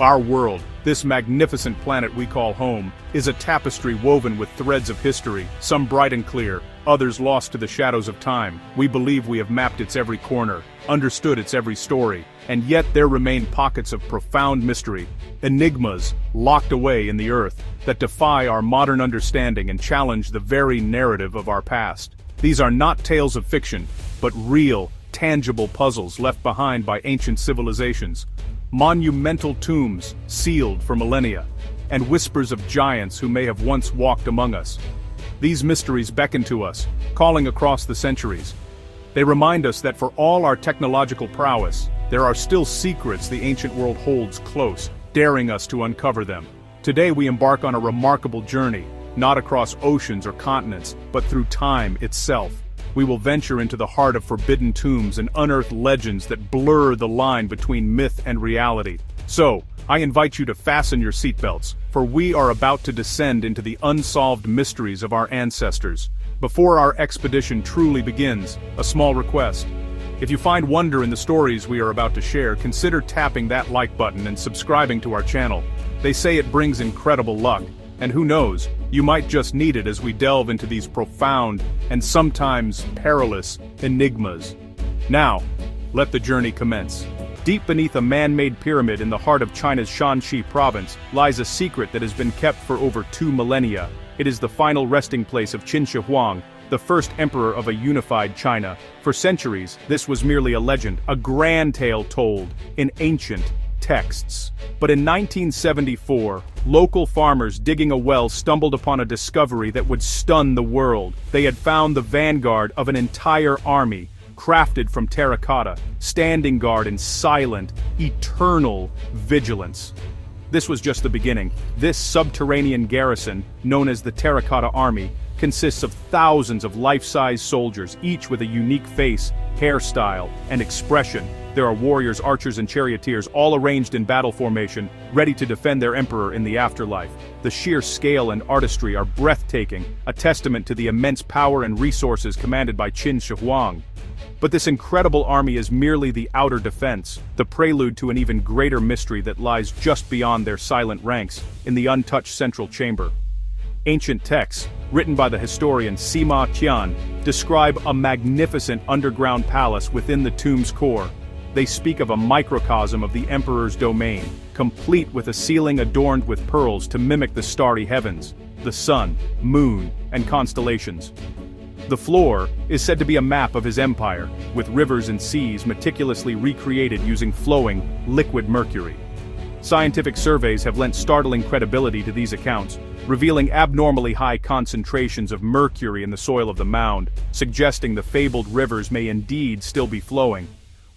Our world, this magnificent planet we call home, is a tapestry woven with threads of history, some bright and clear, others lost to the shadows of time. We believe we have mapped its every corner, understood its every story, and yet there remain pockets of profound mystery, enigmas locked away in the earth, that defy our modern understanding and challenge the very narrative of our past. These are not tales of fiction, but real, tangible puzzles left behind by ancient civilizations. Monumental tombs, sealed for millennia, and whispers of giants who may have once walked among us. These mysteries beckon to us, calling across the centuries. They remind us that for all our technological prowess, there are still secrets the ancient world holds close, daring us to uncover them. Today we embark on a remarkable journey, not across oceans or continents, but through time itself. We will venture into the heart of forbidden tombs and unearth legends that blur the line between myth and reality. So, I invite you to fasten your seatbelts, for we are about to descend into the unsolved mysteries of our ancestors. Before our expedition truly begins, a small request. If you find wonder in the stories we are about to share, consider tapping that like button and subscribing to our channel. They say it brings incredible luck. And who knows, you might just need it as we delve into these profound and sometimes perilous enigmas. Now, let the journey commence. Deep beneath a man-made pyramid in the heart of China's Shanxi province lies a secret that has been kept for over 2 millennia. It is the final resting place of Qin Shi Huang, the first emperor of a unified China. For centuries, this was merely a legend, a grand tale told in ancient texts. But in 1974, local farmers digging a well stumbled upon a discovery that would stun the world. They had found the vanguard of an entire army, crafted from terracotta, standing guard in silent, eternal vigilance. This was just the beginning. This subterranean garrison, known as the Terracotta Army, consists of thousands of life-size soldiers, each with a unique face, hairstyle, and expression. There are warriors, archers, and charioteers, all arranged in battle formation, ready to defend their emperor in the afterlife. The sheer scale and artistry are breathtaking, a testament to the immense power and resources commanded by Qin Shi Huang. But this incredible army is merely the outer defense, the prelude to an even greater mystery that lies just beyond their silent ranks, in the untouched central chamber. Ancient texts, written by the historian Sima Qian, describe a magnificent underground palace within the tomb's core. They speak of a microcosm of the emperor's domain, complete with a ceiling adorned with pearls to mimic the starry heavens, the sun, moon, and constellations. The floor is said to be a map of his empire, with rivers and seas meticulously recreated using flowing, liquid mercury. Scientific surveys have lent startling credibility to these accounts, revealing abnormally high concentrations of mercury in the soil of the mound, suggesting the fabled rivers may indeed still be flowing.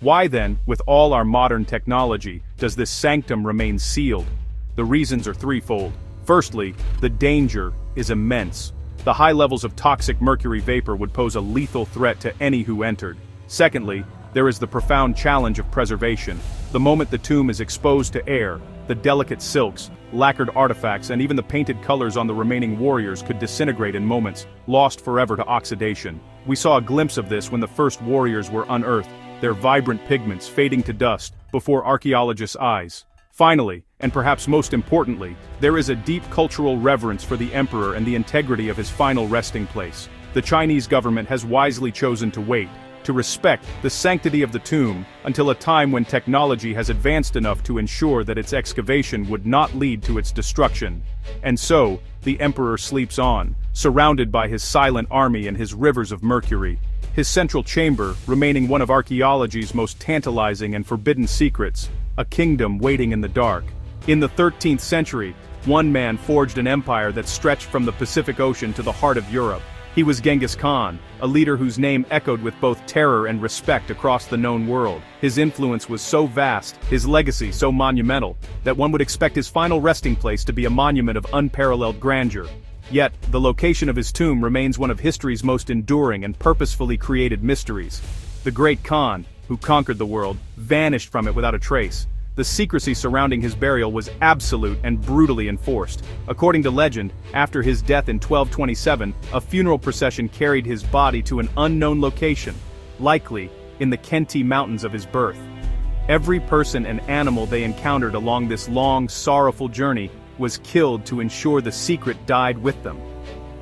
Why then, with all our modern technology, does this sanctum remain sealed? The reasons are threefold. Firstly, the danger is immense. The high levels of toxic mercury vapor would pose a lethal threat to any who entered. Secondly, there is the profound challenge of preservation. The moment the tomb is exposed to air, the delicate silks, lacquered artifacts, and even the painted colors on the remaining warriors could disintegrate in moments, lost forever to oxidation. We saw a glimpse of this when the first warriors were unearthed, their vibrant pigments fading to dust before archaeologists' eyes. Finally, and perhaps most importantly, there is a deep cultural reverence for the emperor and the integrity of his final resting place. The Chinese government has wisely chosen to wait, to respect the sanctity of the tomb, until a time when technology has advanced enough to ensure that its excavation would not lead to its destruction. And so, the emperor sleeps on, surrounded by his silent army and his rivers of mercury, his central chamber remaining one of archaeology's most tantalizing and forbidden secrets, a kingdom waiting in the dark. In the 13th century, one man forged an empire that stretched from the Pacific Ocean to the heart of Europe. He was Genghis Khan, a leader whose name echoed with both terror and respect across the known world. His influence was so vast, his legacy so monumental, that one would expect his final resting place to be a monument of unparalleled grandeur. Yet, the location of his tomb remains one of history's most enduring and purposefully created mysteries. The great Khan, who conquered the world, vanished from it without a trace. The secrecy surrounding his burial was absolute and brutally enforced. According to legend, after his death in 1227, a funeral procession carried his body to an unknown location, likely in the Khenti mountains of his birth. Every person and animal they encountered along this long, sorrowful journey was killed to ensure the secret died with them.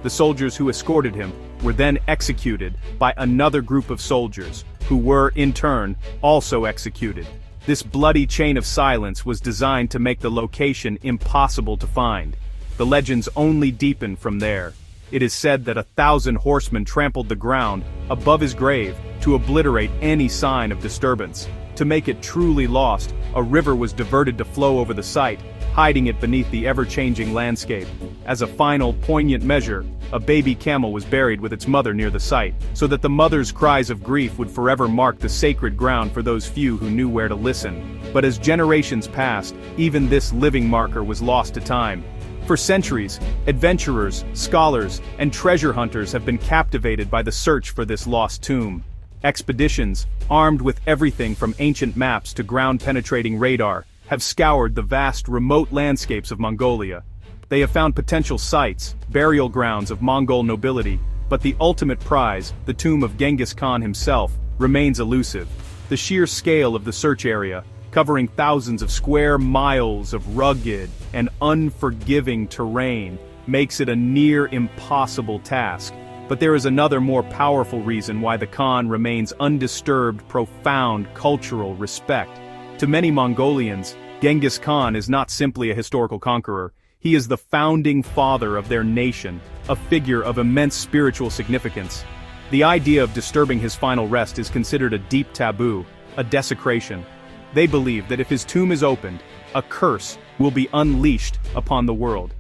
The soldiers who escorted him were then executed by another group of soldiers, who were, in turn, also executed. This bloody chain of silence was designed to make the location impossible to find. The legends only deepened from there. It is said that 1,000 horsemen trampled the ground above his grave to obliterate any sign of disturbance. To make it truly lost, a river was diverted to flow over the site, hiding it beneath the ever-changing landscape. As a final, poignant measure, a baby camel was buried with its mother near the site, so that the mother's cries of grief would forever mark the sacred ground for those few who knew where to listen. But as generations passed, even this living marker was lost to time. For centuries, adventurers, scholars, and treasure hunters have been captivated by the search for this lost tomb. Expeditions, armed with everything from ancient maps to ground-penetrating radar, have scoured the vast remote landscapes of Mongolia. They have found potential sites, burial grounds of Mongol nobility, but the ultimate prize, the tomb of Genghis Khan himself, remains elusive. The sheer scale of the search area, covering thousands of square miles of rugged and unforgiving terrain, makes it a near impossible task. But there is another more powerful reason why the Khan remains undisturbed, profound cultural respect. To many Mongolians, Genghis Khan is not simply a historical conqueror. He is the founding father of their nation, a figure of immense spiritual significance. The idea of disturbing his final rest is considered a deep taboo, a desecration. They believe that if his tomb is opened, a curse will be unleashed upon the world.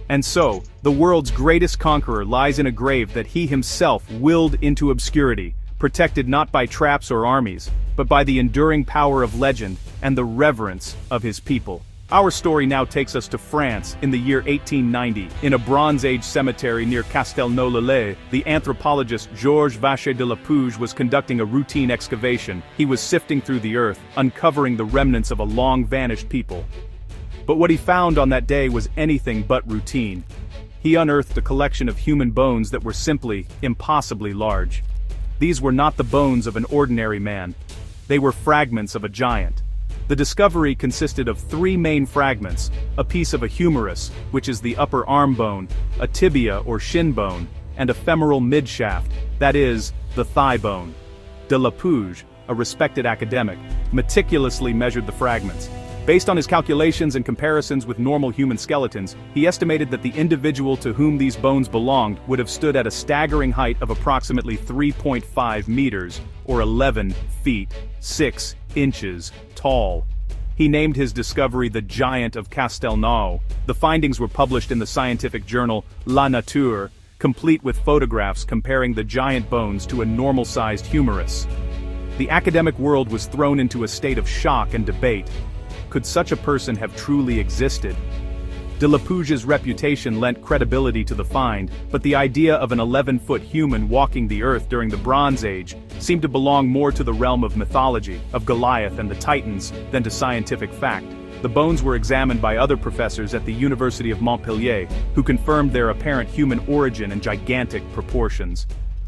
And so, the world's greatest conqueror lies in a grave that he himself willed into obscurity, protected not by traps or armies, but by the enduring power of legend and the reverence of his people. Our story now takes us to France in the year 1890. In a Bronze Age cemetery near Castelnau-le-Lay, the anthropologist Georges Vacher de la Pouge was conducting a routine excavation. He was sifting through the earth, uncovering the remnants of a long-vanished people. But what he found on that day was anything but routine. He unearthed a collection of human bones that were simply, impossibly large. These were not the bones of an ordinary man. They were fragments of a giant. The discovery consisted of 3 main fragments: a piece of a humerus, which is the upper arm bone, a tibia or shin bone, and a femoral midshaft, that is, the thigh bone. De la Pouge, a respected academic, meticulously measured the fragments. Based on his calculations and comparisons with normal human skeletons, he estimated that the individual to whom these bones belonged would have stood at a staggering height of approximately 3.5 meters, or 11 feet, 6 inches, tall. He named his discovery the Giant of Castelnau. The findings were published in the scientific journal La Nature, complete with photographs comparing the giant bones to a normal-sized humerus. The academic world was thrown into a state of shock and debate. Could such a person have truly existed? De la Pouge's reputation lent credibility to the find, but the idea of an 11-foot human walking the earth during the Bronze Age seemed to belong more to the realm of mythology, of Goliath and the Titans, than to scientific fact. The bones were examined by other professors at the University of Montpellier, who confirmed their apparent human origin and gigantic proportions.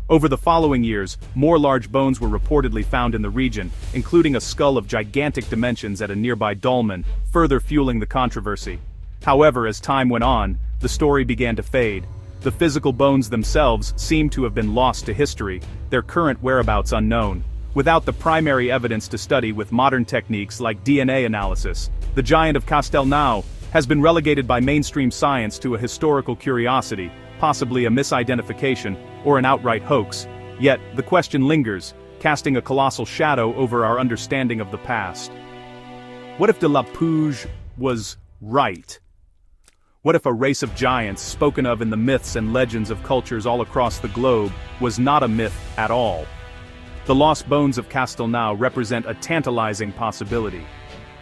Over the following years, more large bones were reportedly found in the region, including a skull of gigantic dimensions at a nearby dolmen, further fueling the controversy. However, as time went on, the story began to fade. The physical bones themselves seemed to have been lost to history, their current whereabouts unknown. Without the primary evidence to study with modern techniques like DNA analysis, the Giant of Castelnau has been relegated by mainstream science to a historical curiosity, possibly a misidentification, or an outright hoax. Yet, the question lingers, casting a colossal shadow over our understanding of the past. What if de la Pouge was right? What if a race of giants spoken of in the myths and legends of cultures all across the globe was not a myth at all? The lost bones of Castelnau represent a tantalizing possibility.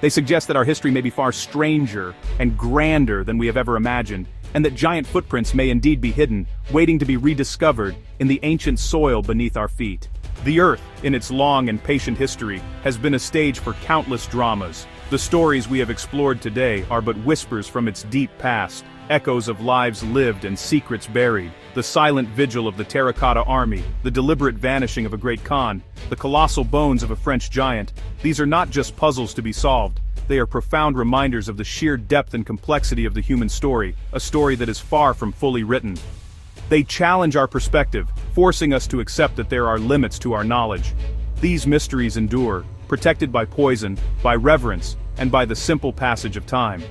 They suggest that our history may be far stranger and grander than we have ever imagined, and that giant footprints may indeed be hidden, waiting to be rediscovered in the ancient soil beneath our feet. The Earth, in its long and patient history, has been a stage for countless dramas. The stories we have explored today are but whispers from its deep past, echoes of lives lived and secrets buried. The silent vigil of the terracotta army, the deliberate vanishing of a great Khan, the colossal bones of a French giant, these are not just puzzles to be solved, they are profound reminders of the sheer depth and complexity of the human story, a story that is far from fully written. They challenge our perspective, forcing us to accept that there are limits to our knowledge. These mysteries endure, protected by poison, by reverence, and by the simple passage of time.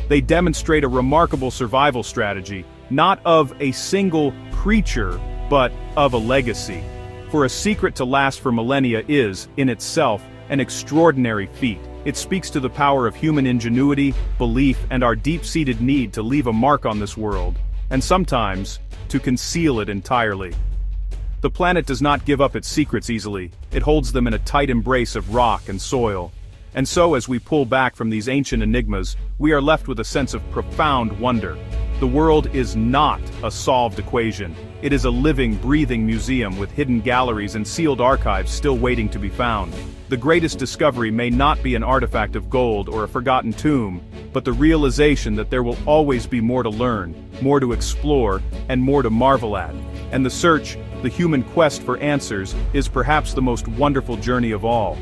They demonstrate a remarkable survival strategy, not of a single creature, but of a legacy. For a secret to last for millennia is, in itself, an extraordinary feat. It speaks to the power of human ingenuity, belief, and our deep-seated need to leave a mark on this world, and sometimes, to conceal it entirely. The planet does not give up its secrets easily, it holds them in a tight embrace of rock and soil. And so as we pull back from these ancient enigmas, we are left with a sense of profound wonder. The world is not a solved equation. It is a living, breathing museum with hidden galleries and sealed archives still waiting to be found. The greatest discovery may not be an artifact of gold or a forgotten tomb, but the realization that there will always be more to learn, more to explore, and more to marvel at. And the search, the human quest for answers, is perhaps the most wonderful journey of all.